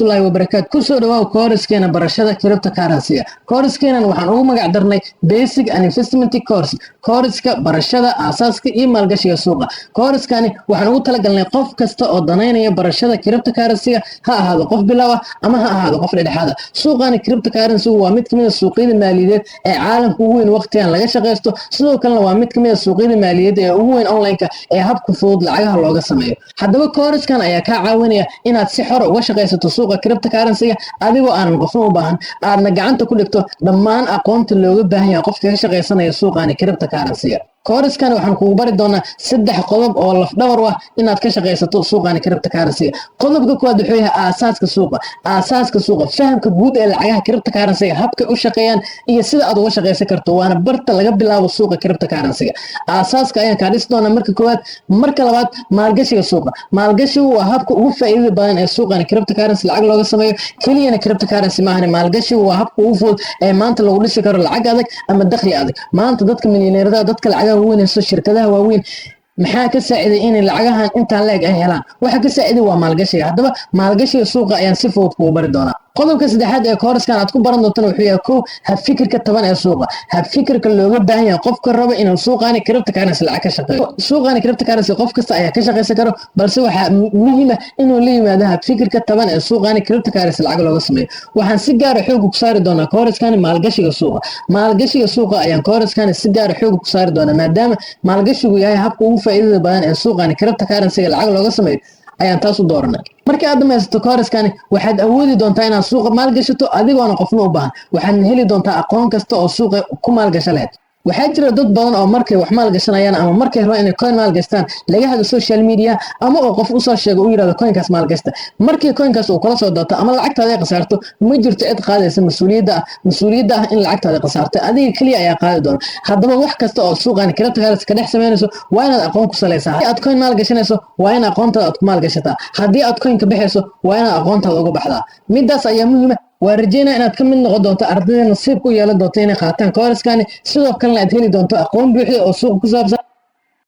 waraxmatullaahi wabarakaatu. Kusoo dhawaaw koorskeena barashada cryptocurrency. Koorskeena waxaan ugu magac darnay Basic and Investment Course. Koorska barashada aasaaska iyo maalgashiga suuqa. Koorskani waxaan ugu talagalnay qof kasta oo danaynaya barashada cryptocurrency ha ahaado qof bilow ah ama ha ahaado qof dhexdhexaad ah. Suuqani cryptocurrency waa mid kamid ah suuqyada maaliyadeed ee caalamka ugu weyn waqtigan laga shaqeysto, sidoo kalena waa mid kamid ah suuqyada maaliyadeed ee ugu weyn online-ka ee habka fudud lacagaha looga sameeyo. Haddaba koorskan ayaa ka caawinaya inaad si xor uga shaqeysato suuqa cryptocurrency adigoo aan qofna u baahan, aadna gacanta ku dhigto dhammaan aqoonta looga baahan yahay qofka ka shaqeysanaya suuqani cryptocurrency. koorskan waxaan kugu bari doonaa 3 qodob oo laf-dhabar ah inaad ka shaqeysato suuqani cryptocurrency. qodobka koowaad wuxuu yahay aasaaska suuqa, fahamka guud ee lacagaha cryptocurrency, habka u shaqeeyaan iyo sida aad uga shaqeysan karto, waana barta laga bilaabo suuqa cryptocurrency. aasaaska ayaan ka dhisi doonaa marka koowaad. marka labaad, maalgashiga suuqa. maalgashigu waa habka ugu faa'iidada badan ee suuqani cryptocurrency lacag looga sameeyo. keliyana cryptocurrency maahan, maalgashigu waa habka ugu fudud ee maanta lagu dhisi karo lacag adag ama dakhli adag. maanta dadka milyaneerada, dadka lacag weynayso shirkadaha waaweyn maxaa ka saaciday inay lacagahan intaan leeg ay helaan? waxa ka saaciday waa maalgashiga. haddaba maalgashiga suuqa ayaan si fudud kugu bari doonaa. qodobka saddexaad ee koorskan aad ku baran doontaan wuxuu yahay habfikirka taban ee suuqa. habfikirka looga baahan yahay qofka raba inuu suuqani cryptocurrency lacag ka shaqeeyo. suuqani cryptocurrency qof kasta ayaa ka shaqeysan karo, balse waxaa muhiim ah inuu la yimaado habfikirka taban ee suuqani cryptocurrency lacag looga sameeyo. waxaan si gaar ah xoog ku saari doonaa koorskan maalgashiga suuqa. maalgashiga suuqa ayaan koorskan si gaar ah xoog ku saari doonaa maadaama maalgashigu yahay habka ugu faa'iidada badan ee suuqani cryptocurrency lacag looga sameeyo. ayaan taas u dooranay. markii aad dhamaysato koorskan waxaad awoodi doontaa inaad suuqa maalgashato adigoona qofna u baahan. waxaadna heli doontaa aqoon kasta oo suuqa ku maalgasho lahayd. waxaa jira dad badan oo markay wax maalgashanayaan ama markay rabaan inay coin maalgashtaan laga hado social media ama oo qof usoo sheego u yiraahdo coinkaas maalgashta. markii coinkaas uu kala soo daato ama lacagtaada ay qasaarto, ma jirto cid qaadaysa mas-uuliyadda ah in lacagtaada qasaarto adiga kaliya ayaa qaadi doona. haddaba wax kasta oo suuqani cryptocurrency ka dhex sameynayso waa inaad aqoon ku salaysaa. haddii aad coin maalgashanayso waa in aqoontaada aad ku maalgashataa. haddii aad coin ka baxayso waa inaad aqoontaada uga baxdaa. midaas ayaa muhiim ah. waa rajeynaa inaad ka mid noqon doonto ardayda nasiibka u yeelan doonto inay qaataan koorskan, sidoo kalena aad heli doonto aqoon buuxda oo suuqa ku saabsan.